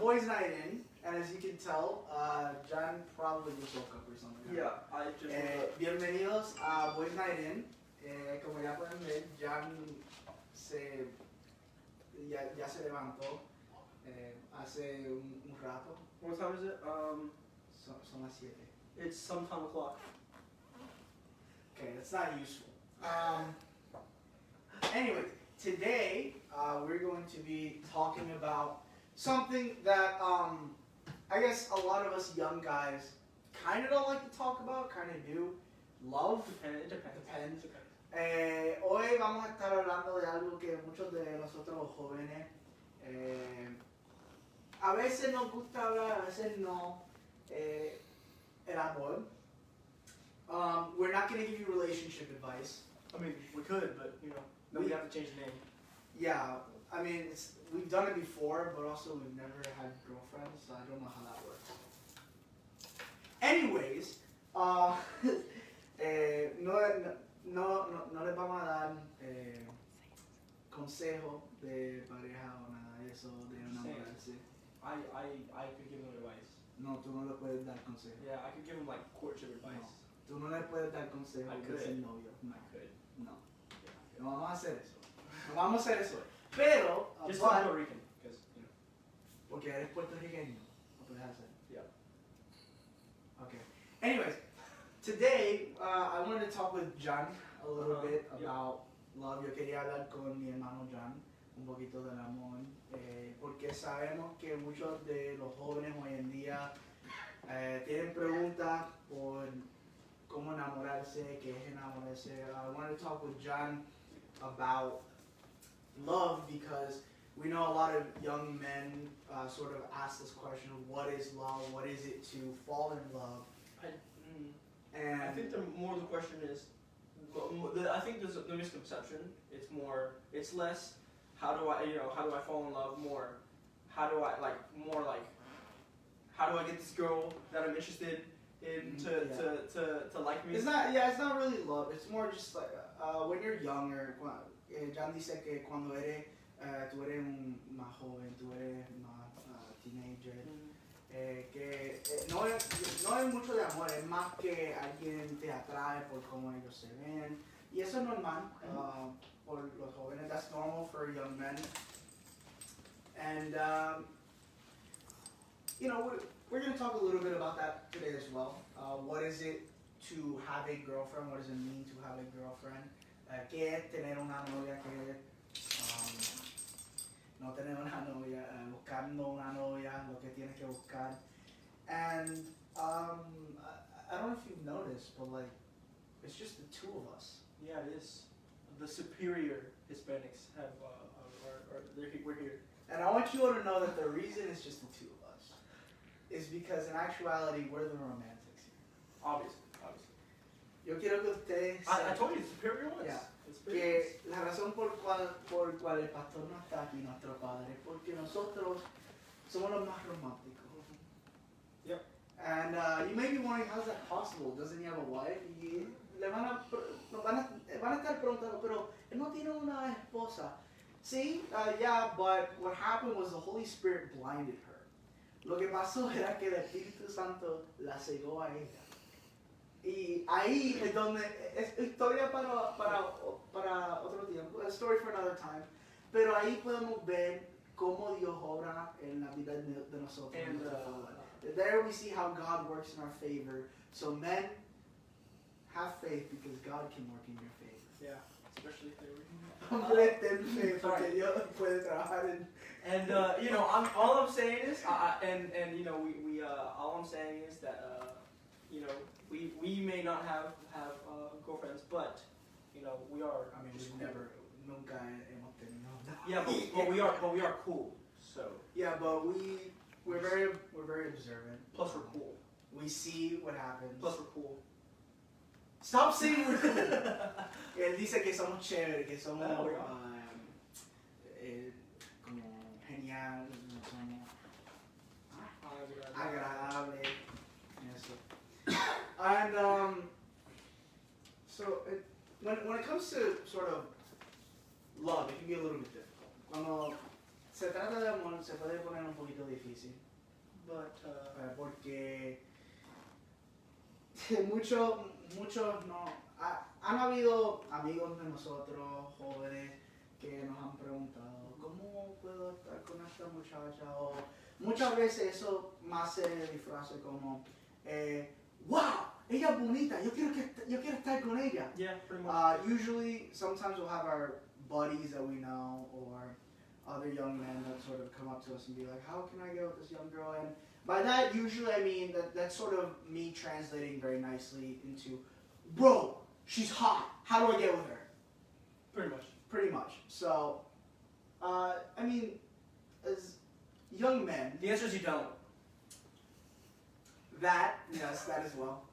boys' night in, and as you can tell, John probably just woke up or something. Yeah, I just woke up. Bienvenidos a Boys' Night In. Como ya pueden ver, John ya se levantó hace un rato. What time is it? Son las 7. It's some time o'clock. Okay, that's not useful. Anyway, today we're going to be talking about something that I guess a lot of us young guys kind of don't like to talk about, kind of do. Love. It depends. Hoy vamos a estar hablando de algo que muchos de nosotros los jóvenes a veces nos gusta hablar, a veces no. El amor. We're not going to give you relationship advice. I mean, we could, but then we have to change the name. Yeah, I mean, we've done it before, but also we've never had girlfriends, so I don't know how that works. Anyways, no les vamos a dar consejo de pareja o nada de eso, de enamorarse. I could give them advice. No, tú no le puedes dar consejo. Yeah, I could give them like courtship advice. No, tú no le puedes dar consejo de ser novio. No. I could. No. No vamos a hacer eso. No vamos a hacer eso. Pero, just for Puerto Rican, because porque eres puertorriqueño. No puedes hacer. Yeah. Okay. Anyways, today I wanted to talk with John a little bit about love. Yo quería hablar con mi hermano John un poquito del amor, porque sabemos que muchos de los jóvenes hoy en día tienen preguntas por cómo enamorarse, qué es enamorarse. I wanted to talk with John about love because we know a lot of young men sort of ask this question of what is love, what is it to fall in love? And I think the question is, I think there's the misconception. It's less, how do I fall in love? More, how do I get this girl that I'm interested in to like me? It's not really love. It's more just like when you're younger. John dice que cuando tú eres más joven, tú eres más teenager. Que no es mucho de amor, es más que alguien te atrae por cómo ellos se ven. Y eso es normal por los jóvenes. That's normal for young men. And, we're going to talk a little bit about that today as well. What is it to have a girlfriend? What does it mean to have a girlfriend? ¿Qué es tener una novia? ¿Qué es no tener una novia? Buscando una novia, lo que tienes que buscar. And I don't know if you've noticed, but like, it's just the two of us. Yeah, it is. The superior Hispanics we're here. And I want you all to know that the reason it's just the two of us is because in actuality, we're the romantics here. Obviously. Yo quiero que ustedes I told you, the superior ones. Yeah. Que la razón por cual el pastor no está aquí, nuestro padre, porque nosotros somos los más románticos. Yep. And you may be wondering, how is that possible? Doesn't he have a wife? Y van a estar preguntando, pero él no tiene una esposa. Sí, yeah, but what happened was the Holy Spirit blinded her. Lo que pasó era que el Espíritu Santo la cegó a ella. Y ahí es donde, es historia para otro tiempo, a story for another time, pero ahí podemos ver cómo Dios obra en la vida de nosotros. And there we see how God works in our favor. So men, have faith because God can work in your favor. Yeah, especially if they were. Hombre, ten fe porque Dios puede trabajar en. And all I'm saying is, all I'm saying is that we may not have girlfriends, but we are. I mean, we've never, nunca hemos tenido. Yeah, but we are cool. So. Yeah, but we're very observant. Plus we're cool. We see what happens. Plus we're cool. Stop saying we're cool. Él dice que somos chéveres, que somos como genial, somos agradables. And so when it comes to sort of love, it can be a little bit difficult. Cuando se trata de amor, se puede poner un poquito difícil. But Porque muchos no. Han habido amigos de nosotros, jóvenes, que nos han preguntado, ¿cómo puedo estar con esta muchacha? O muchas veces eso más se disfraza como, wow, ella es bonita, yo quiero estar con ella. yeah, pretty much. Usually, sometimes we'll have our buddies that we know or other young men that sort of come up to us and be like, how can I get with this young girl? And by that, usually I mean that's sort of me translating very nicely into, bro, she's hot. How do I get with her? Pretty much. Pretty much. So, I mean, as young men, The answer is you don't. yes, that as well.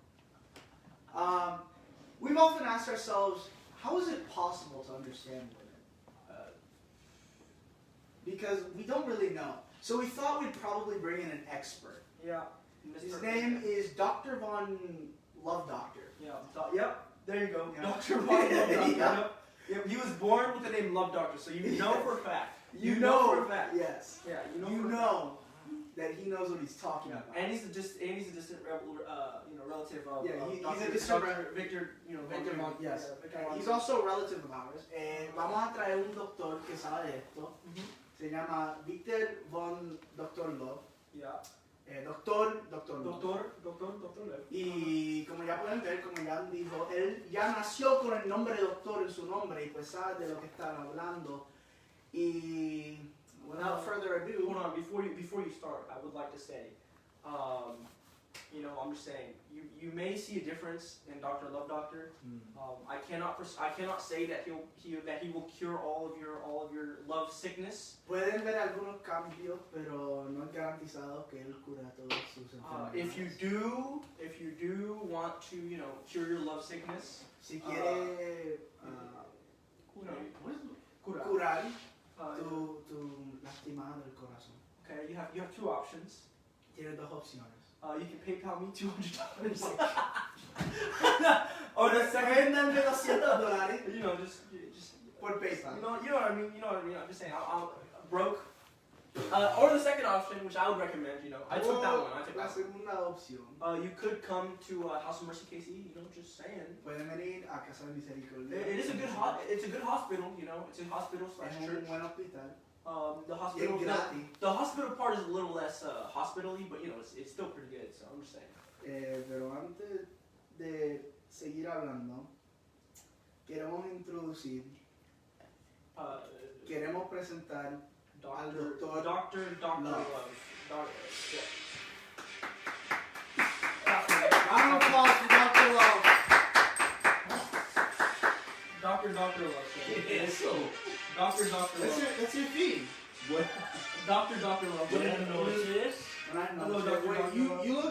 We've often asked ourselves, how is it possible to understand women? Because we don't really know. So we thought we'd probably bring in an expert. Yeah. His name is Dr. Von Love Doctor. Yeah. Yep. There you go. Yeah. Dr. Von Love Doctor. Yeah. Yep. He was born with the name Love Doctor, so you know for a fact. You know for a fact. Yes. Yeah. You for a fact. know that he knows what he's talking Yeah. about. And he's a distant relative of Yeah, he's Dr. a distant Dr. Victor, Victor Von, yes. Yeah, Victor Von. He's also a relative of ours. Vamos a traer un doctor que sabe de esto. Mhm. Se llama Victor Von Dr. Love. Yeah. Doctor Love. Doctor Lev. Y como ya pueden ver, como ya dijo, él ya nació con el nombre de doctor en su nombre y pues sabe de lo que están hablando. Y without further ado, Hold on, before you start, I would like to say, I'm just saying, you may see a difference in Dr. Love Doctor. I cannot say that he will cure all of your love sickness. pueden ver algunos cambios, pero no es garantizado que él cura todas sus enfermedades. If you do want to, cure your love sickness, Si quiere curar tu lastimada del corazón, okay, you have two options. tiene dos opciones. You can PayPal me $200. Or the second, Pueden darme $200 just por PayPal. you know what I mean. I'm just saying, I'm broke. Or the second option, which I would recommend, I took that one. La segunda opción. You could come to House of Mercy KC. Just saying. Pueden venir a Casa de Misericordia. It is a good it's a good hospital. It's a hospital slash Es un church. buen hospital. The Y es hospital. gratis. The hospital part is a little less hospital-y, but it's still pretty good. So I'm just saying. Pero antes de seguir hablando, queremos introducir, queremos presentar al doctor Doctor Love. Love. Round of applause for Dr. Love. Dr. Love. Eso. Dr. Love. That's your theme. Dr. Love. Buenas noches. Hello, Dr. Wait,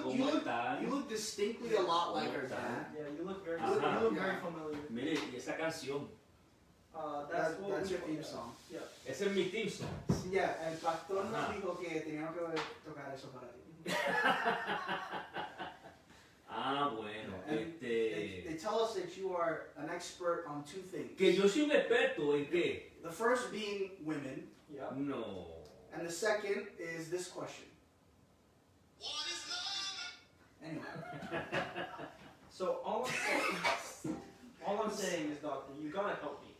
¿Cómo están? you look distinctly a lot like our dad. Yeah, you look very, Ajá. very familiar. Mire, y esa canción, That's your theme song. Yeah. ese es mi theme song. Yeah, el pastor nos Ajá. dijo que teníamos que tocar eso para ti. Bueno, And they tell us that you are an expert on two things. que yo soy un experto en qué. The first being women, Yeah. No. and the second is this question. Anyway, So all I'm saying is, doctor, you gotta help me,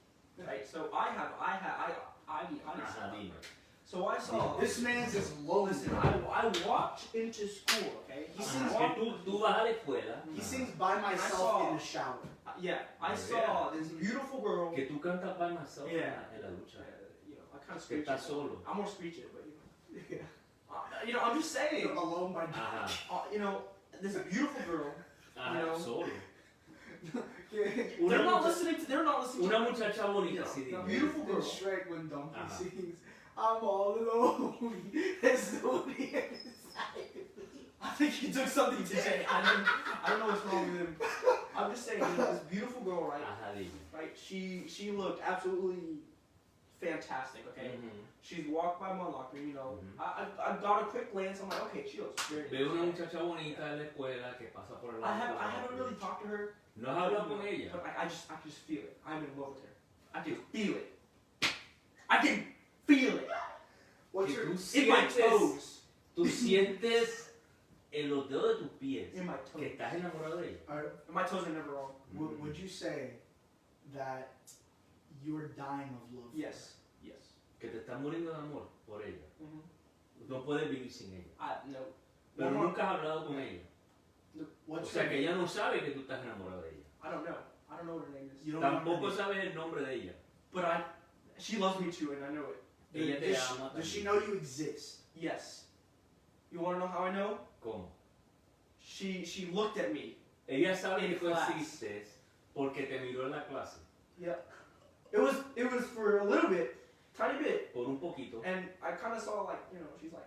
right? So I Ajá, dime. So I saw this man's is low. Listen, I walked into school, okay? He Ajá, sings, que tú vas a la escuela, he sings by myself in the shower. Yeah, I saw this beautiful girl. que tú cantas by myself Yeah. en la ducha. I kind of Que screech estás it. solo. I'm more screech it, but Yeah. I'm just saying. Alone by Ajá, This beautiful girl. ajá, solo. They're not listening to. Una muchacha bonita, sí, No. dime. Beautiful girl. Shrek when Donkey Ajá. sings, I'm all alone. There's nobody inside me. I think he took something to say. I don't know what's wrong with him. I'm just saying, this beautiful girl, right? Ajá, dime. Right. She looked absolutely fantastic. Okay. Ujú. She's walked by my locker. Mhm. I got a quick glance. I'm like, okay, she looks very Veo una nice. muchacha bonita en la escuela que pasa por el I lado. haven't really talked to her. ¿No has hablado con ella? But I just feel it. I'm in love with her. I can feel it. I can feel it. What's que your... tú In my sientes, toes. tú sientes en los dedos de tus pies In my que toes. estás enamorado de ella. My toes are never wrong. Would you say that you're dying of love? Yes. Que te estás muriendo de amor por ella. Mm-hmm. No puedes vivir sin ella. No. Pero No. nunca has hablado con ella. O What's sea your... que ella no sabe que tú estás enamorado de ella. I don't know. I don't know what her name is. You don't remember Tampoco the- sabes el nombre de ella. But she loves me too, and I know it. Ella te Does ama does she también. know you exist? Yes. You want to know how I know? ¿Cómo? She looked at me. Ella sabe In que tú class. existes porque te miró en la clase. It was for a little bit, tiny bit, Por un poquito. and I kind of saw like she's like.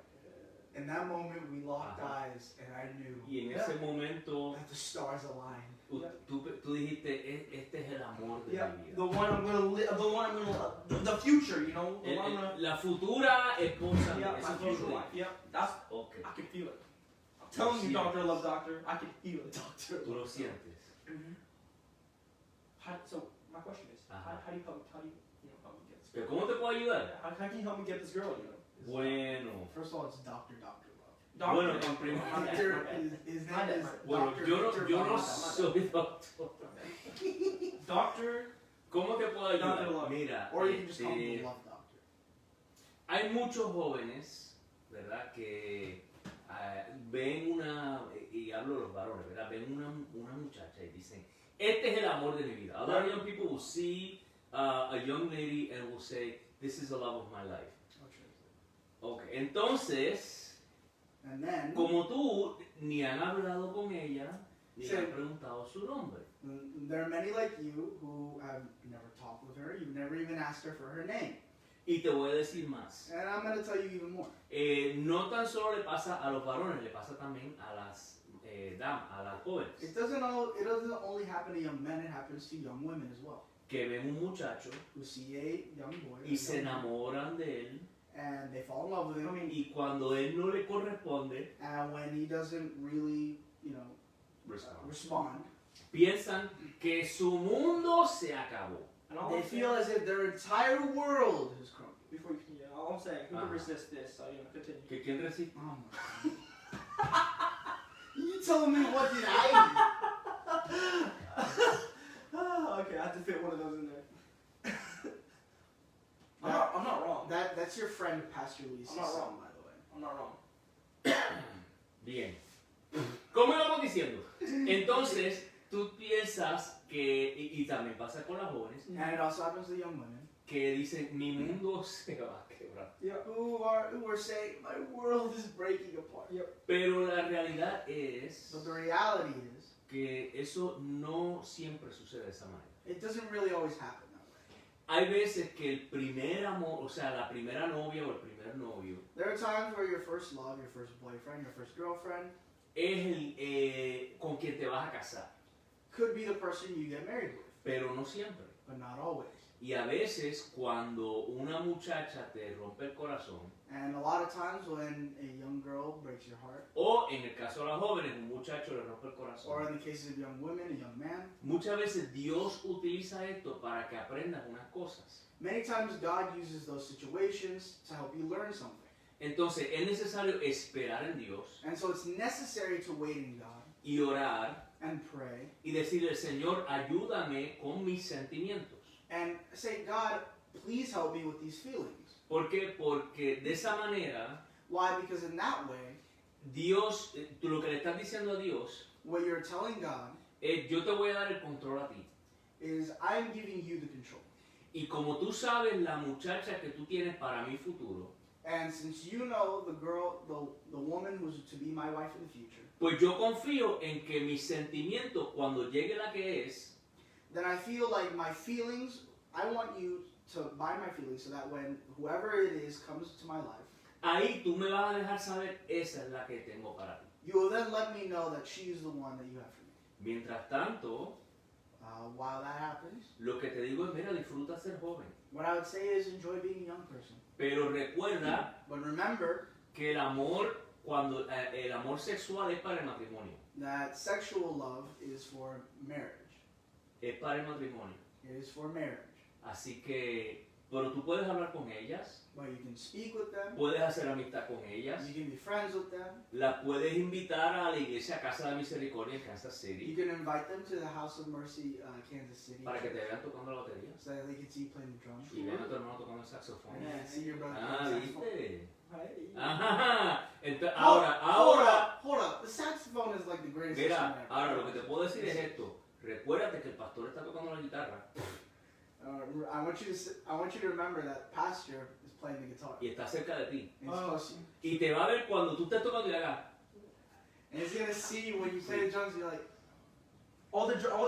In that moment, we locked Ajá. eyes, and I knew Y en Yeah. ese momento that the stars aligned. tú dijiste, este es el amor de Yeah, mi vida. the one I'm gonna live, the one I'm gonna, the future, the one I'm gonna. La futura esposa. Yeah, ese my fue lo future que- wife. Yeah, that's. Ok, I can feel it. I'm telling you, Sí. doctor, love doctor. I can feel it. Doctor. tú lo sientes. So my question is, Ajá. how do you help me help me get this ¿Pero girl? cómo te puedo ayudar? How can you help me get this girl? Bueno, First of all, it's Doctor Love. Doctor. Bueno, en primer- My bad, Victor, my bad. his My name bad, is my bad. bueno, Dr. yo Victor no Von. soy doctor. Doctor. ¿Cómo te puedo ayudar? Doctor Love. Mira, Or you can just call him the Love Doctor. hay muchos jóvenes, ¿verdad? Que ven y hablo de los varones, ¿verdad? Ven una muchacha y dicen, este es el amor de mi vida. A lot of young people will see a young lady and will say, this is the love of my life. Ok, entonces, And then, como tú ni han hablado con ella, ni Sí. le han preguntado su nombre. there are many like you who have never talked with her. You've never even asked her for her name. Y te voy a decir más. And I'm going to tell you even more. No tan solo le pasa a los varones, le pasa también a las damas, a las jóvenes. It doesn't only happen to young men, it happens to young women as well. Que ven un muchacho Who see a young boy y se enamoran de él. and they fall in love with him. Y cuando él no le corresponde, And when he doesn't really, respond, piensan que su mundo se acabó. And all they I'm feel saying, as if their entire world has crumbled. before you, all I'm saying, who can Uh-huh. resist this? So continue. ¿Que quién resiste? Oh my God. You told me what did I Okay, I have to fit one of those in there. I'm not wrong. do? That's your friend Pastor Luis' I'm not son, wrong. by the way. I'm not wrong. Bien. ¿Cómo íbamos diciendo? Entonces, tú piensas que, y también pasa con las jóvenes, And it also happens to young women que dicen, mi mundo se va a quebrar. who are saying, my world is breaking apart. Pero la realidad es But the reality is, que eso no siempre sucede de esa manera. it doesn't really always happen that way. Hay veces que el primer amor, o sea, la primera novia o el primer novio, There are times where your first love, your first boyfriend, your first girlfriend es el con quien te vas a casar, could be the person you get married with, pero no siempre. but not always. Y a veces cuando una muchacha te rompe el corazón, And a lot of times when a young girl breaks your heart, o en el caso de las jóvenes, un muchacho le rompe el or corazón, in the cases of young women, a young man, muchas veces Dios utiliza esto para que aprendas unas cosas. many times God uses those situations to help you learn something. Entonces es necesario esperar en Dios And so it's necessary to wait in God y orar and pray y decirle, Señor, ayúdame con mis sentimientos. and say, God, please help me with these feelings. ¿Por qué? Porque de esa manera, Why? Because in that way, Dios, tú lo que le estás diciendo a Dios what you're telling God es, yo te voy a dar el control a ti. is, I'm giving you the control. Y como tú sabes la muchacha que tú tienes para mi futuro, And since you know the girl, the woman who's to be my wife in the future, pues yo confío en que mis sentimientos, cuando llegue la que es, then I feel like my feelings, I want you to buy my feelings so that when whoever it is comes to my life, ahí tú me vas a dejar saber, esa es la que tengo para ti. you will then let me know that she is the one that you have for me. Mientras tanto, While that happens, lo que te digo es, mira, disfruta ser joven. what I would say is enjoy being a young person. Pero recuerda But remember que el amor, cuando el amor sexual es para el matrimonio. that sexual love is for marriage. Es para el matrimonio. It is for marriage. Así que Pero tú puedes hablar con ellas, but you can speak with them. puedes hacer amistad con ellas, You can be friends with them. las puedes invitar a la iglesia Casa de Misericordia en Kansas You City can invite them to the House of Mercy, Kansas City, para que te vean tocando la batería so that they can see you playing the drums. y vean a tu hermano tocando el saxofón. And then see your brother Ah, playing the saxophone. ¿viste? Hey. Ajá. Entonces, Hold ahora, up. The saxophone is like the greatest mira, instrument ever. ahora lo que te puedo decir es esto. Recuérdate que el pastor está tocando la guitarra I want you to remember that pastor is playing the guitar. y está cerca de ti. And, it's close to you. Y te va a ver cuando tú estés tocando y le hagas. And he's gonna see you when you play the drums. You're like,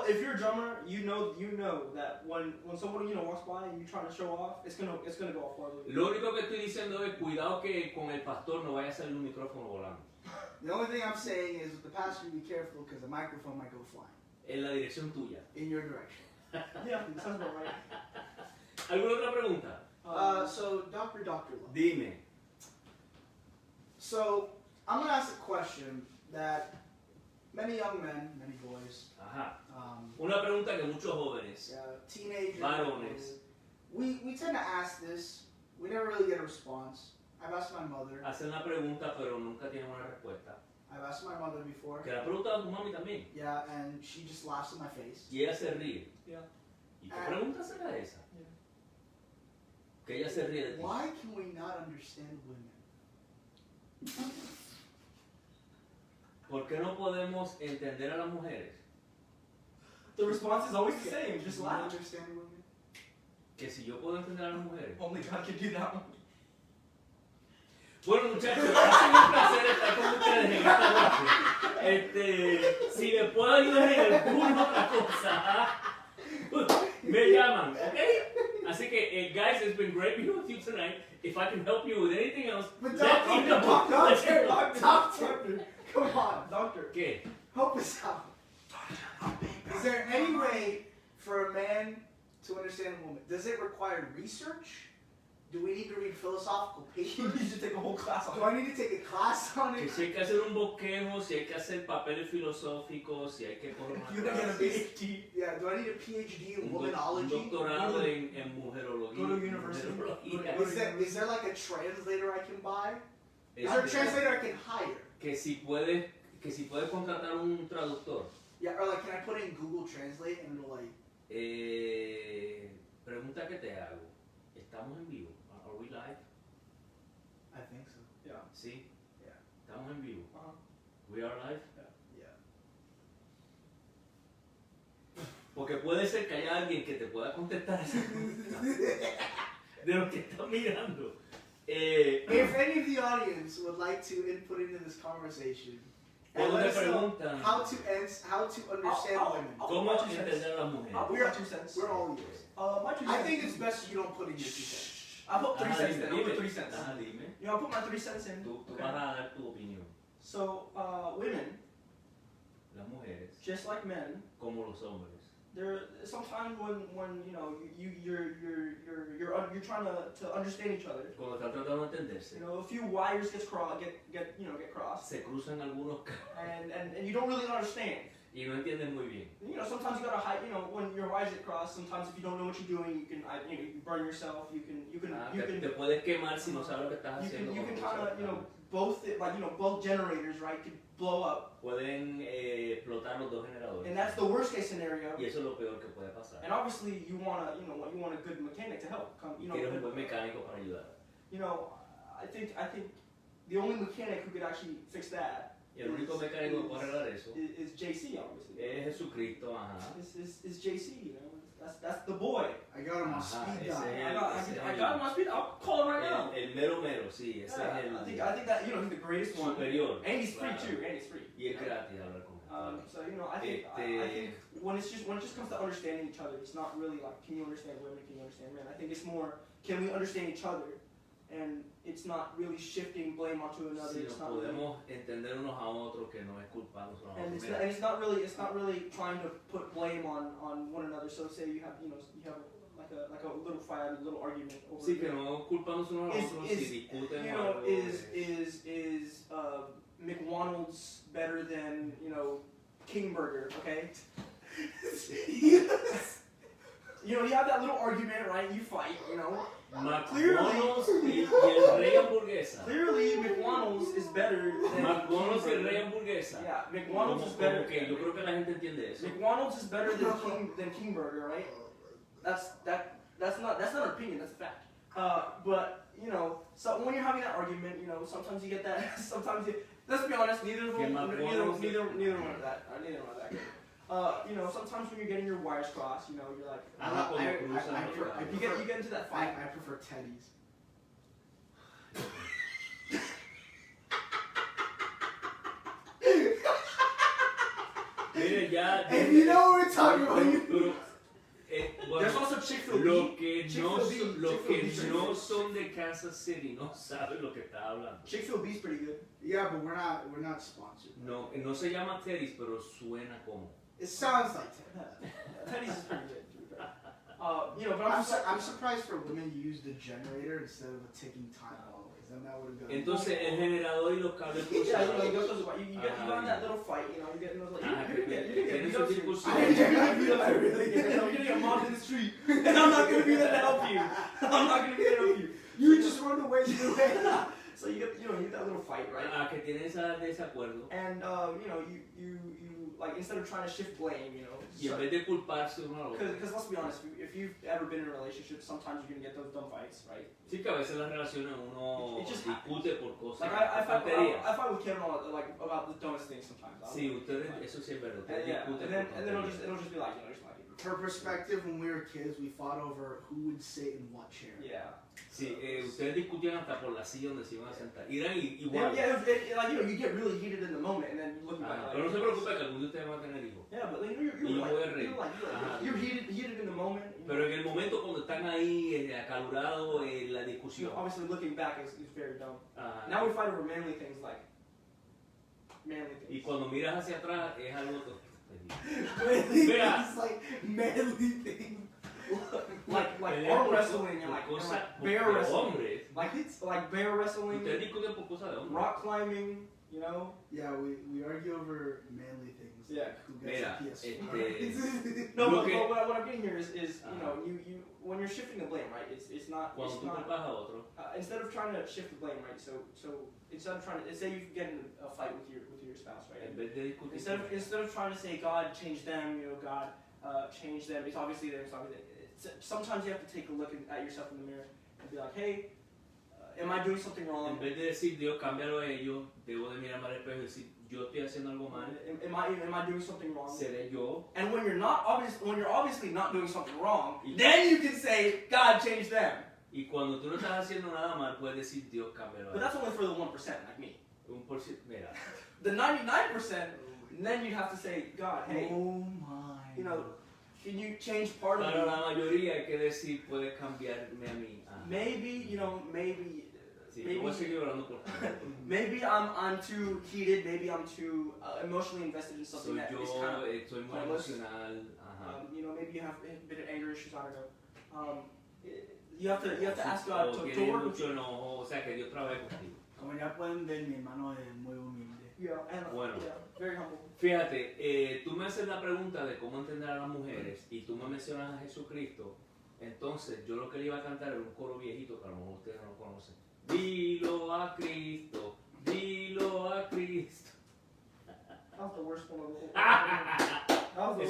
If you're a drummer, you know that when someone walks by and you're trying to show off, it's gonna go off horribly. Lo único que estoy diciendo es cuidado que con el pastor no vaya a salir un micrófono volando. the only thing I'm saying is with the pastor, be careful because the microphone might go flying En la dirección tuya. in your direction. Yeah, sounds about right. ¿Alguna otra pregunta? So Dr. Love. Dime. So I'm gonna ask a question that many young men, many boys, Ajá. Una pregunta que muchos jóvenes, teenagers, varones, we tend to ask this. We never really get a response. I've asked my mother. hacen la pregunta pero nunca tienen una respuesta. I've asked my mother before. Que la pregunta a tu mami también. Yeah, and she just laughs in my face. Y ella se ríe. Yeah. ¿Y qué pregunta será esa? Yeah. Que ella se ríe de ti. Why can we not understand women? ¿Por qué no podemos entender a las mujeres? The response is always the same. Just Can we laugh. understand women? Que si yo puedo entender a las mujeres. Only God can do that one. Bueno, muchachos, ha sido un placer estar con ustedes en esta noche. Si les puedo ayudar en alguna otra cosa, me llaman, ¿ok? Así que, guys, it's been great being with you tonight. If I can help you with anything else, But let me know. doctor, come on, doctor, ¿Qué? help us out. Is there any way for a man to understand a woman? Does it require research? Do we need to read philosophical You papers? need to take a whole class on Do I need to take a class on Que it? si hay que hacer un bosquejo, si hay que hacer papeles filosóficos, si hay que coger una You gotta get a clase, PhD. Yeah, do I need a PhD in un womanology? doctorado en mujerología. Go to university. mujerología. Is there like a translator I can buy? Is there a translator I can hire? Que si puedes contratar un traductor. Yeah, or like, can I put in Google Translate and it'll like, Pregunta que te hago. ¿Estamos en vivo? Are we live? I think so. Yeah. Sí. Yeah. Estamos en vivo. Uh-huh. We are live. Yeah. Porque puede ser que haya alguien que te pueda contestar esa pregunta de los que están mirando. If any of the audience would like to input into this conversation, and Cuando let te us know preguntan how to understand women. cómo entender a las mujeres. I'll put my 2 cents. We're all ears. My 2 cents. I think it's best you don't put in your 2 cents. I'll put 3 Ajá, cents dime, then. I'll put dime. 3 cents. Ajá, dime. You know, I'll put my 3 cents in. Tú Okay. vas a dar tu opinión. So, women, Las mujeres, just like men, como los hombres. there sometimes when you know you're trying to understand each other. Cuando están tratando de entenderse, You know, a few wires get crossed, se cruzan algunos and you don't really understand. y no entienden muy bien. You know, sometimes you gotta hide. You know, when your wires get crossed, sometimes if you don't know what you're doing, you can you burn yourself. You can Te puedes quemar si no sabes lo que estás haciendo. you can cuando kind of both generators, right, could blow up, pueden explotar los dos generadores. and that's the worst case scenario. Y eso es lo peor que puede pasar. And obviously you want a good mechanic to help. Quieres un buen mecánico para ayudar. You know, I think the only mechanic who could actually fix that Y el único mecánico que puede arreglar eso is JC, obviously. es Jesucristo, ajá. Is JC, you know. That's the boy. I got him on Ajá, speed ese dial. es I got him on speed. I'll call him right now. El mero mero, sí, ese Yeah, es el I think that he's the greatest one. superior. And he's free Claro. too. And he's free. Y es gratis hablar con él. So I think when it just comes to understanding each other, it's not really like can you understand women, can you understand men. I think it's more can we understand each other, and it's not really shifting blame onto another. Si It's nos not really, podemos entender unos a otros que no es culparnos a and otros. it's not really trying to put blame on one another. So say you have like a little fight, a little argument over. Sí, que no culpamos unos a otros si discuten you o know, algo. is McDonald's better than King Burger? Okay. you know, you have that little argument, right? You fight, you know. McDonald's y el rey hamburguesa. Clearly, McDonald's is better than McDonald's y el King rey Burger. hamburguesa. Yeah, McDonald's Como- is better. como que yo creo que la gente entiende eso. McDonald's is better than King Burger, right? That's not an opinion. That's a fact. But you know, so when you're having that argument, you know, sometimes you get that. Sometimes you. Let's be honest. Neither one of that. You know, sometimes when you're getting your wires crossed, you know, you're like, you get into that fight. I prefer Teddy's. Mire, ya. If you know what we're talking about, you. Bueno, There's also Chick-fil-A. Los que Chick-fil-A. no son de Kansas City no saben lo que está hablando. Chick-fil-A is pretty good. Yeah, but we're not sponsored. No, no se llama Teddy's, pero suena como. It sounds like Teddy. Teddy's is pretty good. You know, but I'm surprised for women to use the generator instead of a ticking time bomb, because then that would have been. Entonces el generador y los cables Yeah, cruzados. you get in that little fight, you know, you get in those like, you're tienen gonna su get discusión. you're gonna get mobbed in the street, and I'm not gonna be there to help you. I'm not gonna be there to help you. You just run away, you away. So you get that little fight, right? Que tienen ese desacuerdo. And you know, you like instead of trying to shift blame, you know. Y en vez de culparse uno al otro. Because let's be honest, if you've ever been in a relationship, sometimes you're gonna get those dumb fights, right? Sí, que a veces las relaciones uno It just discute por cosas. Like I tonterías. fight with Kevin like about the dumbest things sometimes. Sí, ustedes, eso sí es verdad. Ustedes discuten and por then tonterías. it'll just be like, you know, just like. For perspective, when we were kids, we fought over who would sit in what chair. Yeah. Sí, ustedes discutían hasta por la silla donde se iban a sentar. Eran igual. Yeah, like you know, you get really heated in the moment, and then you look back. Pero no se preocupe que algún de ustedes va a tener hijos. Yeah, but like, you're heated in the moment. Pero en el momento cuando están ahí acalorados la discusión. Obviously, looking back is very dumb. Now we fight over manly things like manly things. Y cuando miras hacia atrás es algo. It's like manly thing. like arm wrestling and like bear wrestling. Like bear wrestling. Ustedes discuten por cosas de hombres. Rock climbing, you know. Yeah, we argue over manly things. Yeah. Like who gets Mira, a PS4. No, but what I'm getting here is you know you when you're shifting the blame, right? It's not. Cuando tú culpas a otro. Instead of trying to shift the blame, right? So instead of trying to say you get in a fight with your spouse, right? En vez de discutir. Instead of trying to say God change them, you know, God change them. It's obviously them. Sometimes you have to take a look at yourself in the mirror and be like, hey, am I doing something wrong? En vez de decir Dios cámbialo a ellos, debo de mirarme al espejo y decir yo estoy haciendo algo mal. Am I doing something wrong? Seré yo. And when you're obviously not doing something wrong, then you can say God change them. Y cuando tú no estás haciendo nada mal, puedes decir Dios cámbialo a But ellos. that's only for the 1%, like me. Mira. The 99%, then you'd have to say, God, hey, Oh my. you know, can you change part of Para me? la mayoría hay que decir puedes cambiarme a mí. Maybe, you know, maybe Sí, yo voy a seguir hablando por maybe I'm too heated. Maybe I'm too emotionally invested in something that is kind of estoy muy pointless. emocional. You know, maybe you have a bit of anger issues. I don't know. You have to ask God to work with mucho you. enojo, o sea que Dios trabaje contigo. Como ya pueden ver, mi hermano es muy humilde. Yeah, and Bueno. yeah, very humble. Fíjate, tú me haces la pregunta de cómo entender a las mujeres y tú me mencionas a Jesucristo, entonces yo lo que le iba a cantar era un coro viejito que a lo mejor ustedes no conocen. Dilo a Cristo, dilo a Cristo. That was the worst one of the whole.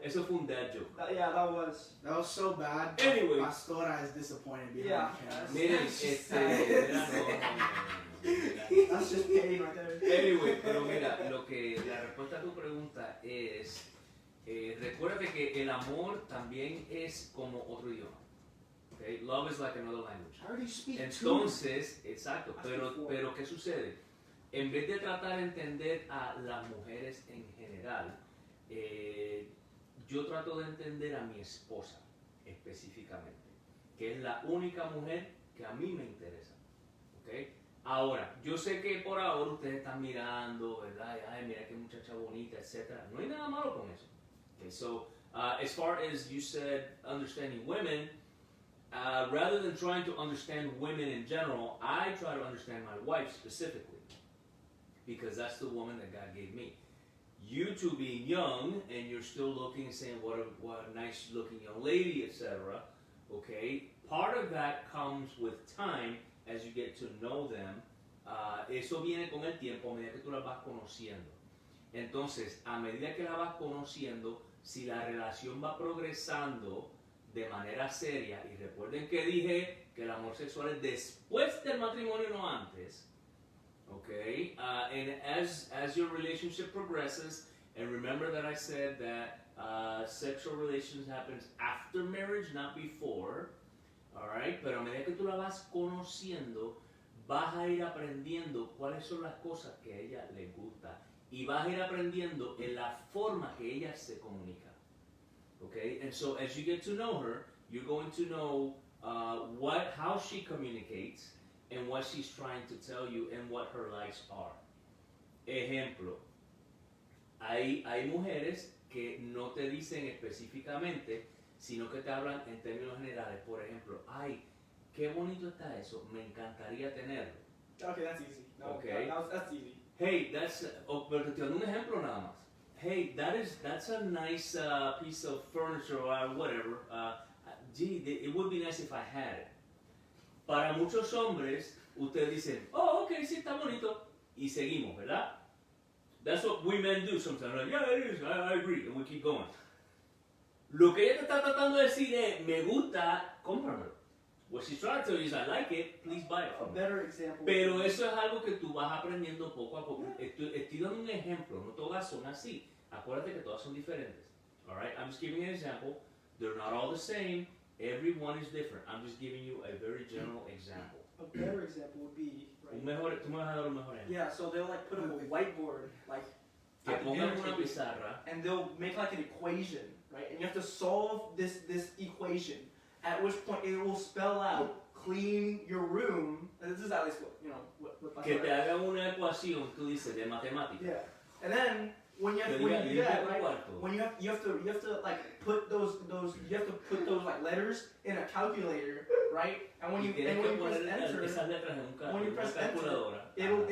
Eso fue un dad joke. Yeah, that was. That was so bad. Anyway. Pastora is disappointed behind Yeah. the camera. Miren, That's just pain right there. Anyway, pero mira, la respuesta a tu pregunta es, recuérdate que el amor también es como otro idioma. Okay? Love is like another language. How do you speak Entonces, exacto, pero ¿qué sucede? En vez de tratar de entender a las mujeres en general, yo trato de entender a mi esposa específicamente, que es la única mujer que a mí me interesa. ¿Okay? Ahora, yo sé que por ahora ustedes están mirando, ¿verdad? Ay, mira qué muchacha bonita, etc. No hay nada malo con eso. Okay, so, as far as you said, understanding women, rather than trying to understand women in general, I try to understand my wife specifically, because that's the woman that God gave me. you two being young and you're still looking and saying what a nice looking young lady, etc. Okay, part of that comes with time as you get to know them. Eso viene con el tiempo a medida que tú la vas conociendo. Entonces, a medida que la vas conociendo, si la relación va progresando de manera seria, y recuerden que dije que el amor sexual es después del matrimonio, no antes. Okay, and as your relationship progresses, and remember that I said that sexual relations happens after marriage, not before. All right, pero a medida que tú la vas conociendo, vas a ir aprendiendo cuáles son las cosas que a ella le gusta y vas a ir aprendiendo en la forma que ella se comunica. Okay, and so as you get to know her, you're going to know how she communicates and what she's trying to tell you and what her likes are. Ejemplo, hay mujeres que no te dicen específicamente, sino que te hablan en términos generales. Por ejemplo, ay, qué bonito está eso, me encantaría tenerlo. Okay, that's easy. No, Okay. That's easy. Hey, pero te doy un ejemplo nada más. Hey, that's a nice piece of furniture or whatever. Gee, it would be nice if I had it. Para muchos hombres, ustedes dicen, oh, ok, sí, está bonito, y seguimos, ¿verdad? That's what we men do sometimes. Like, yeah, it is, I agree, and we keep going. Lo que ella te está tratando de decir es, me gusta, cómpramelo. What she's trying to tell you is, I like it, please buy it for me. A better example. Pero eso es algo que tú vas aprendiendo poco a poco. Estoy dando un ejemplo, no todas son así. Acuérdate que todas son diferentes. All right, I'm just giving you an example. They're not all the same. Everyone is different. I'm just giving you a very general example. A better example would be, right? Tú me vas a dar un mejor ejemplo. Yeah, so they'll like put up a whiteboard, like, Que at the pongan dinner una table, pizarra. and they'll make like an equation, right? And you have to solve this equation. At which point it will spell out clean your room. And this is at least what Que te hagan una ecuación, tú dices, de matemáticas. Yeah. And then when you do that, right? When you have to like put those like letters in a calculator, right? And when you press enter, it'll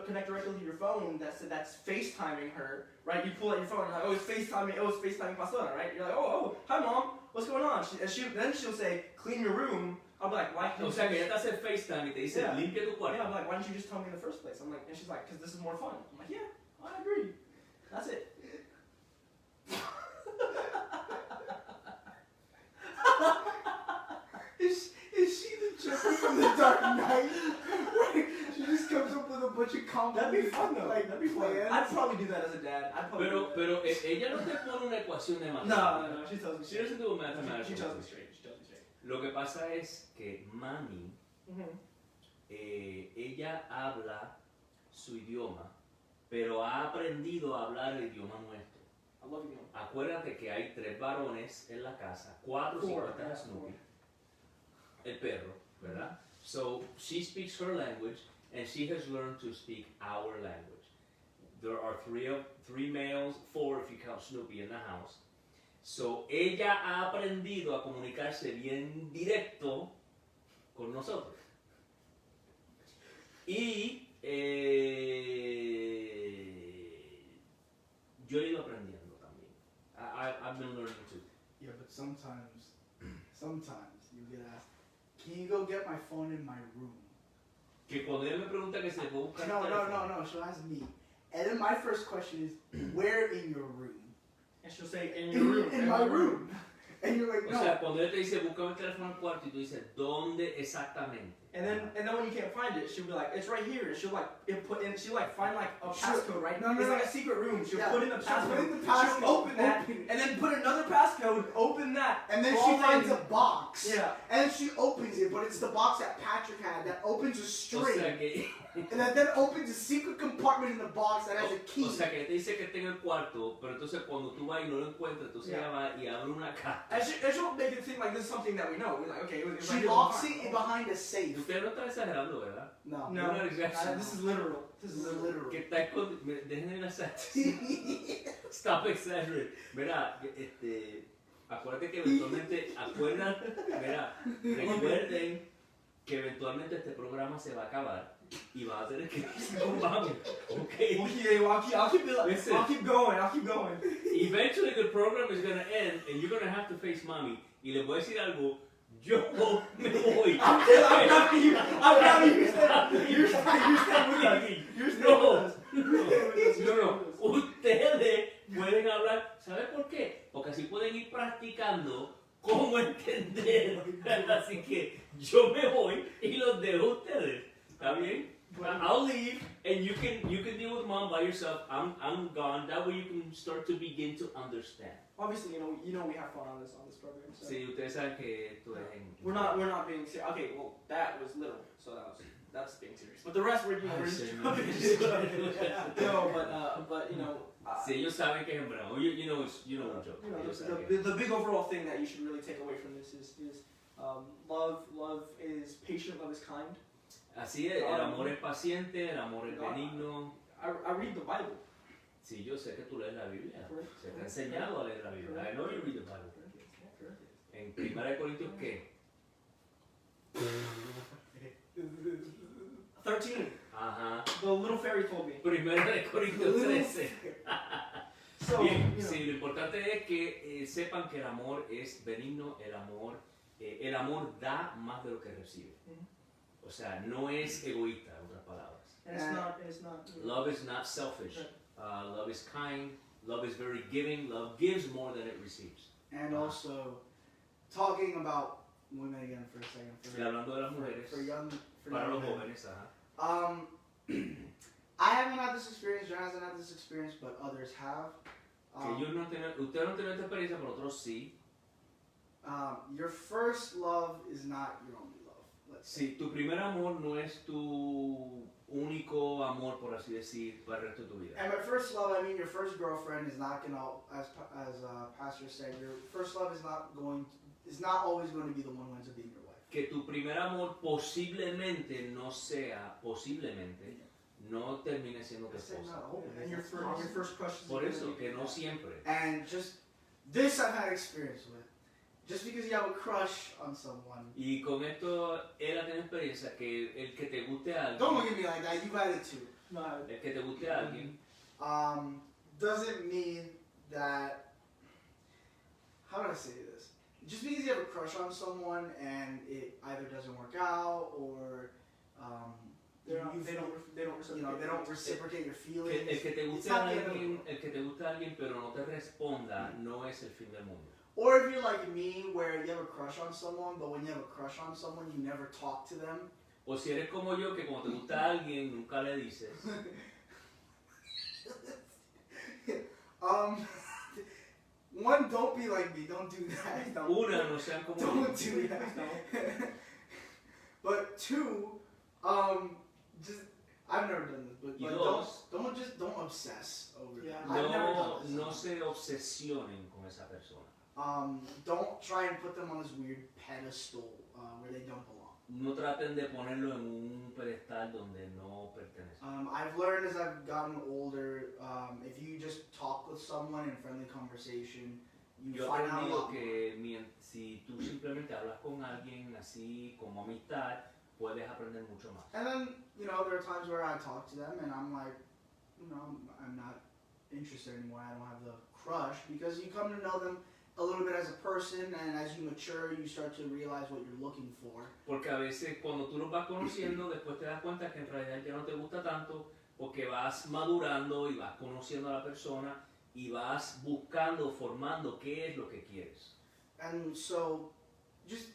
connect directly to your phone. That's FaceTiming her, right? You pull out your phone, you're like, oh, it's FaceTiming Pastora, right? You're like, oh, hi mom, what's going on? Then she'll say, clean your room. I'll be like, why? O sea, que ella te hace FaceTime y te dice, Yeah. limpia tu cuarto. Yeah, I'm like, why didn't you just tell me in the first place? I'm like, and she's like, because this is more fun. I'm like, yeah, I agree. That's it. Is she the Joker from the Dark Knight? She just comes up with a bunch of combos. That'd be fun though. Like, That'd be fun. plans. I'd probably do that as a dad. Pero ella no te pone una ecuación de matemáticas. No. She tells me She doesn't do a mathematical. She tells me straight. Lo que pasa es que mami, ella habla su idioma, pero ha aprendido a hablar el idioma nuestro. I love you. Acuérdate que hay 3 varones en la casa, 4 si cuentas a Snoopy, el perro, ¿verdad? So she speaks her language and she has learned to speak our language. There are 3 males, 4 if you count Snoopy in the house. So ella ha aprendido a comunicarse bien directo con nosotros. Y yo he ido aprendiendo también. I've been learning too. Yeah, but sometimes you get asked, can you go get my phone in my room? Que cuando ella me pregunta que se puede buscar No, she'll ask me. And then my first question is, where in your room? And she'll say, in your room. In my room. And you're like, no. O sea, cuando ella te dice, búscame el teléfono en el cuarto, y tú dices, ¿dónde exactamente? And then when you can't find it, she'll be like, it's right here. And she'll find like a passcode, right? No, it's like a secret room. She'll put in the She'll passcode. put in the passcode, She'll open that, open it. and then put another passcode, open that. And then all she finds in. a box. Yeah. And then she opens it, but it's the box that Patrick had that opens a O string. sea que... And that then opens a secret compartment in the box that has a key. O sea que te dice que está en el cuarto, pero entonces cuando tú vas y no lo encuentras, entonces ella va y abre una caja. And she'll make it seem like this is something that we know. We're like, okay, it was She right here locks in the it car. behind a safe. Usted no está exagerando, ¿verdad? No. No, Una exageración. this is literal. This is literal. Que está escondido. Dejen de hacer. Stop exaggerating. Mira, acuérdate que eventualmente, recuerden que eventualmente este programa se va a acabar. y vas a tener que irse con mami. Okay. Okay, well, I'll keep going. Eventually the program is going to end and you're going to have to face mami. Y le voy a decir algo, yo me voy. I'm grabbing you. You're staying with us. You're staying with us. No. Ustedes pueden hablar, ¿sabe por qué? Porque así pueden ir practicando cómo entender. Así que yo me voy y los dejo a ustedes. ¿Está bien? I'll leave and you can deal with mom by yourself. I'm gone. That way you can start to begin to understand. Obviously, you know we have fun on this program. So. Sí, ustedes saben que esto es en... We're not being serious. Okay, well that was literal, so that's being serious. But the rest we're No, but you know. Sí, ellos saben que es en broma. You know it's a joke. The big overall thing that you should really take away from this is love is patient, love is kind. Así es, el amor es paciente, el amor es benigno. I read the Bible. Sí, yo sé que tú lees la Biblia. Se te ha enseñado a leer la Biblia. I know you read the Bible. En 1 Corintios, ¿qué? 13. Ajá. The little fairy told me. 1 Corintios 13. So, Bien, you know. sí, lo importante es que sepan que el amor es benigno, el amor da más de lo que recibe. O sea, no es egoísta, en otras palabras. And it's not. Love is not selfish. Love is kind. Love is very giving. Love gives more than it receives. And also, talking about women again for a second. Y hablando de las mujeres, para los jóvenes, ajá. I haven't had this experience, John hasn't had this experience, but others have. Ustedes no tienen esta experiencia, pero otros sí. Your first love is not your only love. Let's say. Sí, tu primer amor no es tu único amor, por así decir, para el resto de tu vida. And by first love, I mean your first girlfriend is not gonna, as Pastor said, your first love is not always going to be the one who ends up being your wife. Que tu primer amor posiblemente no termine siendo tu esposa. And your first crush is Por eso, que no siempre. And just this I've had experience with. Just because you have a crush on someone. Y con esto, él ha tenido experiencia que el que te guste a Don't alguien, look at me like that. You've had it too. el que te guste a alguien, Doesn't mean that. How do I say this? Just because you have a crush on someone and it either doesn't work out or they don't reciprocate your feelings. el que te guste a alguien, pero no te responda, no es el fin del mundo. Or if you're like me, where you have a crush on someone, but when you have a crush on someone, you never talk to them. O si eres como yo, que cuando te gusta a alguien, nunca le dices. One, don't be like me. Don't do that. Una, no sean como Don't do that. But two, just I've never done this, but don't obsess over that. I've never done this. No se obsesionen con esa persona. Don't try and put them on this weird pedestal where they don't belong. No traten de ponerlo en un pedestal donde no pertenece. I've learned as I've gotten older, if you just talk with someone in friendly conversation, you find out a lot que si tú simplemente hablas con alguien así como amistad, puedes aprender mucho más. And then, there are times where I talk to them and I'm like, I'm not interested anymore. I don't have the crush because you come to know them a little bit as a person, and as you mature, you start to realize what you're looking for. Porque a veces cuando tú los vas conociendo, después te das cuenta que en realidad ya no te gusta tanto, porque vas madurando y vas conociendo a la persona y vas buscando, formando qué es lo que quieres. And so, just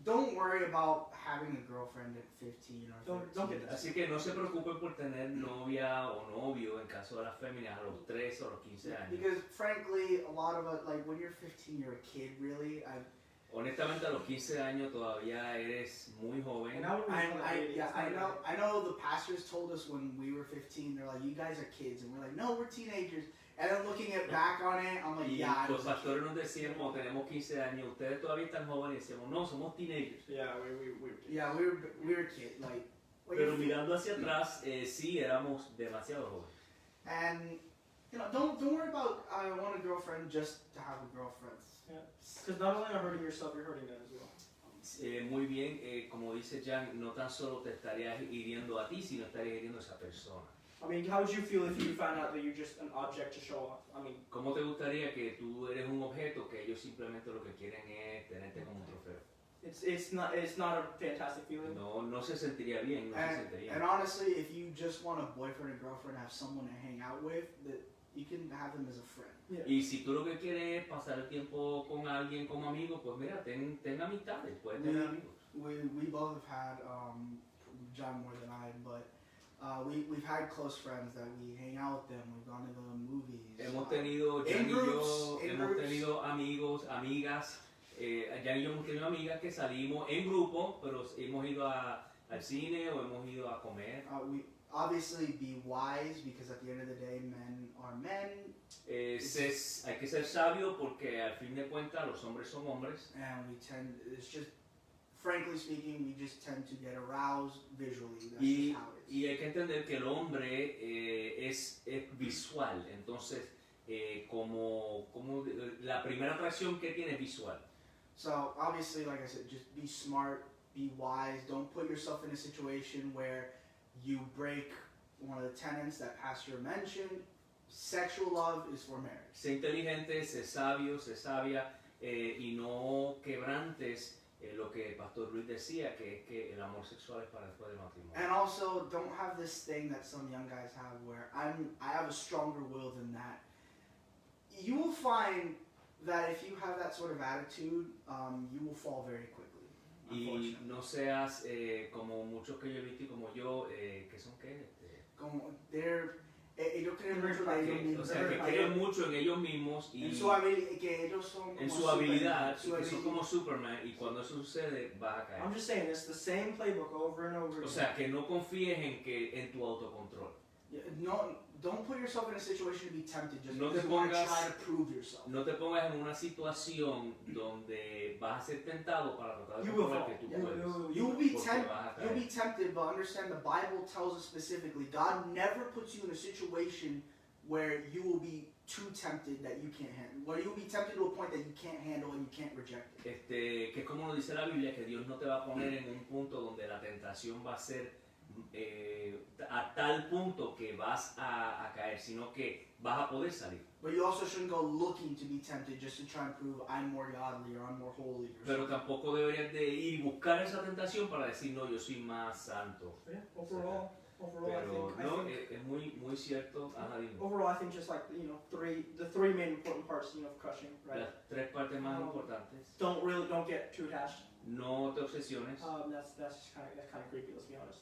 don't worry about having a girlfriend at 15 or 13. Don't get that. Así que no se preocupen por tener novia o novio en caso de las féminas a los 13 o los 15 años. Because frankly, a lot of it, like when you're 15, you're a kid, really. Honestamente, a los 15 años todavía eres muy joven. I know the pastors told us when we were 15, they're like, you guys are kids. And we're like, no, we're teenagers. And then looking back on it, I'm like, yeah, I los was pastores nos decían cuando tenemos 15 años, ustedes todavía están jóvenes, y decíamos, no, somos teenagers. Yeah, we were kids. Yeah, we were kids. Like, Pero mirando hacia atrás, sí éramos demasiado jóvenes. And don't worry about I want a girlfriend just to have a girlfriend. Yeah, because not only are you hurting yourself, you're hurting them as well. Muy bien, como dice Jan, no tan solo te estarías hiriendo a ti, sino estarías hiriendo a esa persona. I mean, how would you feel if you found out that you're just an object to show off? I mean, ¿Cómo te gustaría que tú eres un objeto que ellos simplemente lo que quieren es tenerte como un trofeo? it's not a fantastic feeling. No se sentiría bien, no se sentiría And honestly, if you just want a boyfriend or girlfriend, have someone to hang out with, that you can have them as a friend. Yeah. Y si tú lo que quieres es pasar el tiempo con alguien como amigo, pues mira, ten amistades, puedes tener amigos. We both have had, John more than I, but we've had close friends that we hang out with them, we've gone to the movies. Hemos tenido, Jan y yo, hemos tenido amigos, amigas, Jan y yo hemos tenido amigas que salimos en grupo, pero hemos ido al cine o hemos ido a comer. We obviously be wise, because at the end of the day, men are men. Hay que ser sabio porque al fin de cuentas los hombres son hombres. And it's just, frankly speaking, we just tend to get aroused visually. That's just how it is. Y hay que entender que el hombre es visual, entonces como la primera atracción que tiene es visual. So obviously, like I said, just be smart, be wise. Don't put yourself in a situation where you break one of the tenets that Pastor mentioned. Sexual love is for marriage. Sé inteligente, sé sabio, sé sabia y no quebrantes lo que Pastor Luis decía, que es que el amor sexual es para después del matrimonio. And also, don't have this thing that some young guys have where I have a stronger will than that. You will find that if you have that sort of attitude, you will fall very quickly. Y no seas como muchos que yo he visto y como yo, que son qué? Como ellos creen mucho en ellos mismos. O sea, que creen mucho en ellos mismos y en su habilidad, que ellos son como en su habilidad, Superman, que son como Superman, y cuando eso sucede vas a caer. I'm just saying, it's the same playbook over and over again. O sea, que no confíes en tu autocontrol. No, don't put yourself in a situation to be tempted just No because te you want to pongas- try to prove yourself. No te pongas en una situación donde vas a ser tentado para tratar de You will comprobar fall. que tú Yeah, puedes. You will be Porque tempted. vas a caer. You'll be tempted, but understand the Bible tells us specifically, God never puts you in a situation where you will be too tempted that you can't handle, where you will be tempted to a point that you can't handle and you can't reject it. Que es como nos dice la Biblia, que Dios no te va a poner en un punto donde la tentación va a ser a tal punto que vas a caer, sino que vas a poder salir. But you also shouldn't go looking to be tempted just to try and prove I'm more godly or I'm more holy or Pero something. tampoco deberías de ir y buscar esa tentación para decir, no, yo soy más santo. Yeah, overall, Pero I no, think es muy cierto. Ajá, dime. overall, I think just like the three main important parts, of crushing, right? Las tres partes más importantes. Don't get too attached. No te obsesiones. That's kind of creepy. Let's be honest.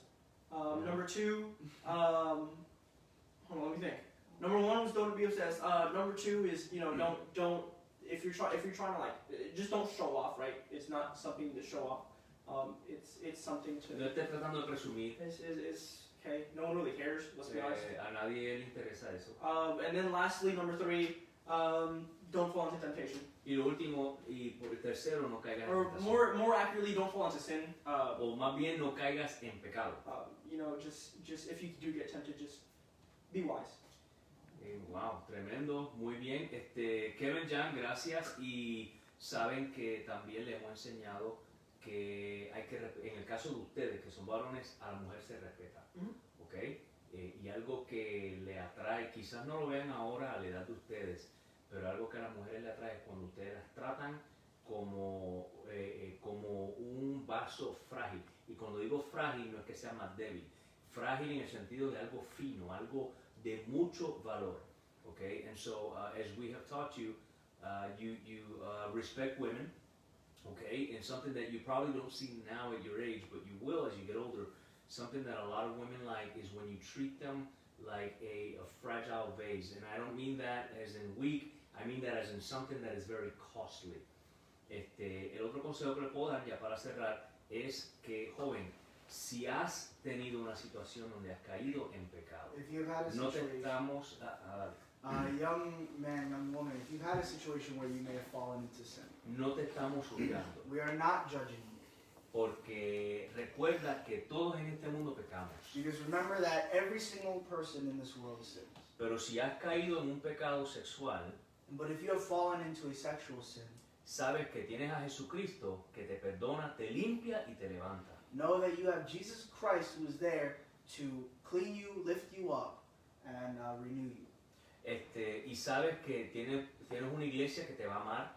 Number two, hold on, let me think. Number one was don't be obsessed. Number two is don't if you're trying to like just don't show off, right? It's not something to show off. It's something to. No estés tratando de presumir. It's okay. No one really cares. Let's be honest. A nadie le interesa eso. And then lastly, number three, don't fall into temptation. Y lo último, y por el tercero, no caigas en Or tentación. more accurately, don't fall into sin. O más bien, no caigas en pecado. Just if you do get tempted, just be wise. Wow, tremendo, muy bien. Kevin, Jan, gracias. Y saben que también les hemos enseñado que hay que, en el caso de ustedes, que son varones, a la mujer se respeta. ¿Ok? Y algo que le atrae, quizás no lo vean ahora a la edad de ustedes, pero algo que a las mujeres le atrae es cuando ustedes las tratan como un vaso frágil. Y cuando digo frágil no es que sea más débil, frágil en el sentido de algo fino, algo de mucho valor. Okay, and so as we have taught you, you respect women. Okay, and something that you probably don't see now at your age, but you will as you get older. Something that a lot of women like is when you treat them like a fragile vase, and I don't mean that as in weak. I mean that as in something that is very costly. El otro consejo que le puedo dar ya para cerrar es que, joven, si has tenido una situación donde has caído en pecado, If you've had a no te situation, estamos young man, young woman, if you've had a situation where you may have fallen into sin, no te estamos juzgando, we are not judging you. porque recuerda que todos en este mundo pecamos. Because remember that every single person in this world sins. Pero si has caído en un pecado sexual, But if you have fallen into a sexual sin, sabes que tienes a Jesucristo que te perdona, te limpia y te levanta. Know that you have Jesus Christ who is there to clean you, lift you up, and renew you. Y sabes que tienes una iglesia que te va a amar,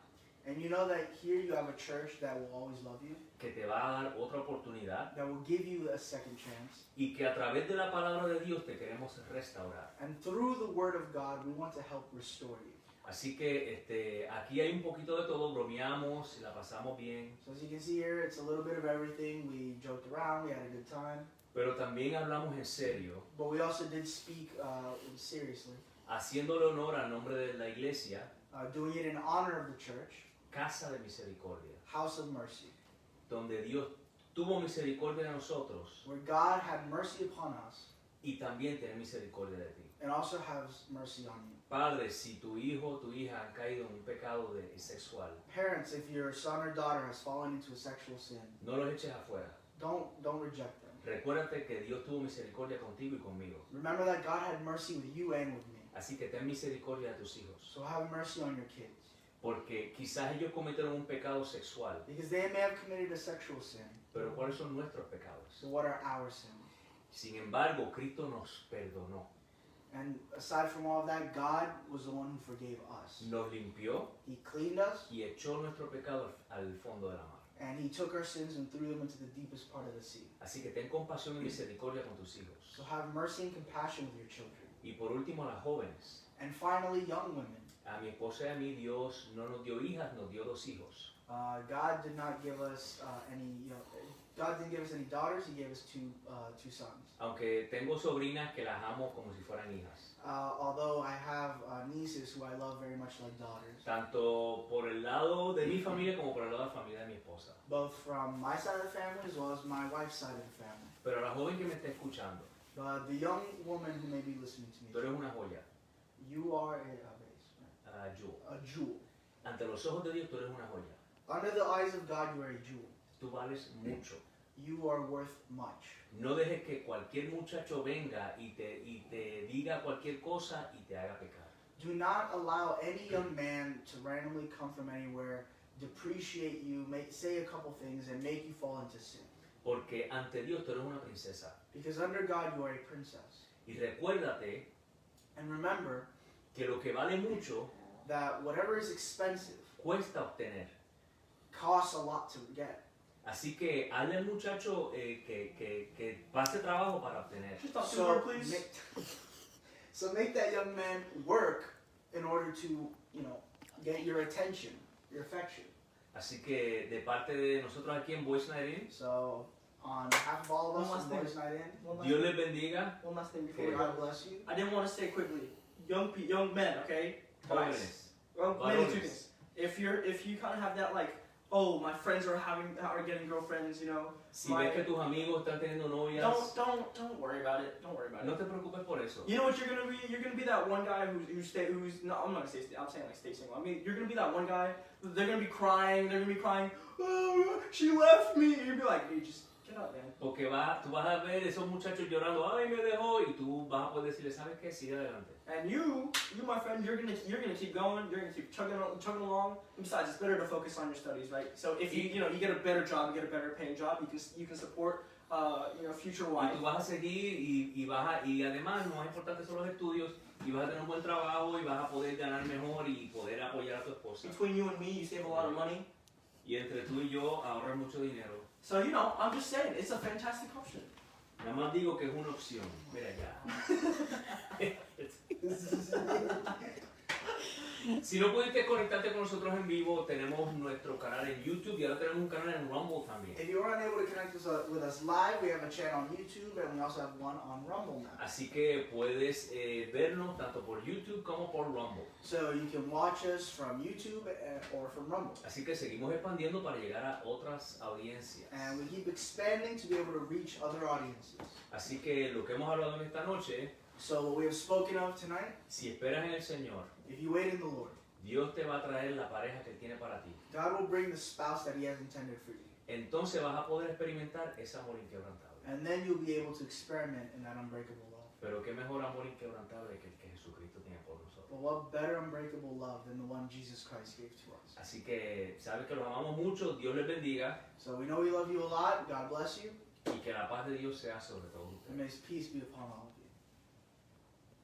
And you know that here you have a church that will always love you, que te va a dar otra oportunidad that will give you a second chance. y que a través de la palabra de Dios te queremos restaurar. And through the Word of God, we want to help restore you. Así que aquí hay un poquito de todo, bromeamos, la pasamos bien, So as you can see here, it's a little bit of everything. We joked around, we had a good time, pero también hablamos en serio, but we also did speak seriously, haciéndole honor al nombre de la iglesia, doing it in honor of the church, Casa de Misericordia, House of Mercy, donde Dios tuvo misericordia de nosotros where God had mercy upon us y también tiene misericordia de ti. and also has mercy on you. Padre, si tu hijo o tu hija han caído en un pecado sexual, Parents, if your son or daughter has fallen into a sexual sin, no los eches afuera. don't reject them. Recuérdate que Dios tuvo misericordia contigo y conmigo. Remember that God had mercy with you and with me. Así que ten misericordia de tus hijos. So have mercy on your kids. Porque quizás ellos cometieron un pecado sexual, Because they may have committed a sexual sin. pero ¿cuáles son nuestros pecados? So what are our sins? Sin embargo, Cristo nos perdonó, And aside from all of that, God was the one who forgave us. nos limpió He cleaned us, y echó nuestro pecado al fondo de la mar. and He took our sins and threw them into the deepest part of the sea. Así que ten compasión y misericordia con tus hijos. So have mercy and compassion with your children. Y por último, a las jóvenes. And finally, young women. A mi esposa y a mí Dios no nos dio hijas, nos dio 2 hijos. God did not give us God didn't give us any daughters. He gave us two sons. Aunque tengo sobrinas que las amo como si fueran hijas. Although I have nieces who I love very much like daughters. Tanto por el lado de mi familia como por el lado de la familia de mi esposa. Both from my side of the family as well as my wife's side of the family. Pero la joven que me está escuchando, The young woman who may be listening to me. tú eres una joya. You are a vase, Jewel. a jewel. Ante los ojos de Dios tú eres una joya. Under the eyes of God, you are a jewel. Tú vales mucho. You are worth much. No dejes que cualquier muchacho venga y te diga cualquier cosa y te haga pecar. Do not allow any young man to randomly come from anywhere, depreciate you, say a couple things, and make you fall into sin. Porque ante Dios tú eres una princesa. Because under God, you are a princess. Y recuérdate And remember que lo que vale mucho that whatever is expensive cuesta obtener. costs a lot to get. Así que hazle al muchacho que pase trabajo para obtener. Just talk to her, please. So make that young man work in order to, get your attention, your affection. Así que de parte de nosotros aquí en Boys Night In, So on behalf of all of us One in last Boys Night In, One last Dios thing. les bendiga. One last thing before we God go. bless you. I didn't want to say quickly. Young men, okay? Jóvenes. Well, Varones. mainly two things. If you kind of have that like, oh, my friends are getting girlfriends, Si ves que tus amigos están teniendo novias, Don't worry about it. Don't worry about no it. te preocupes por eso. You know what you're gonna be? You're gonna be that one guy who's no, I'm not gonna say. I'm saying like stay single. I mean, you're gonna be that one guy. They're gonna be crying. Oh, she left me. And you'll be like, hey, just get out, man. Porque tú vas a ver esos muchachos llorando, ay, me dejó, y tú vas a poder decirle, ¿sabes qué? Sigue adelante. And you, my friend, you're gonna keep going. You're gonna keep chugging along. And besides, it's better to focus on your studies, right? So if you get a better job, you get a better paying job, you can support future Y wife. tú vas a seguir y además lo más importante son los estudios y vas a tener un buen trabajo y vas a poder ganar mejor y poder apoyar a tu esposa. Between you and me, you save a lot of money. Y entre tú y yo ahorrar mucho dinero. So I'm just saying, it's a fantastic option. Nada más digo que es una opción. Mira ya. Si no pudiste conectarte con nosotros en vivo, tenemos nuestro canal en YouTube y ahora tenemos un canal en Rumble también. If you were unable to connect with us live, we have a channel on YouTube and we also have one on Rumble now. Así que puedes vernos tanto por YouTube como por Rumble. So you can watch us from YouTube or from Rumble. Así que seguimos expandiendo para llegar a otras audiencias. And we keep expanding to be able to reach other audiences. Así que lo que hemos hablado en esta noche, So what we have spoken of tonight, si esperas en el Señor, if you wait in the Lord, Dios te va a traer la pareja que Él tiene para ti. God will bring the spouse that He has intended for you. Entonces vas a poder experimentar ese amor inquebrantable. And then you'll be able to experiment in that unbreakable love. Pero qué mejor amor inquebrantable que el que Jesucristo tiene por nosotros. But what better unbreakable love than the one Jesus Christ gave to us? Así que saben que los amamos mucho, Dios les bendiga So we know we love you a lot. God bless you. y que la paz de Dios sea sobre todos And ustedes. may His peace be upon all of you.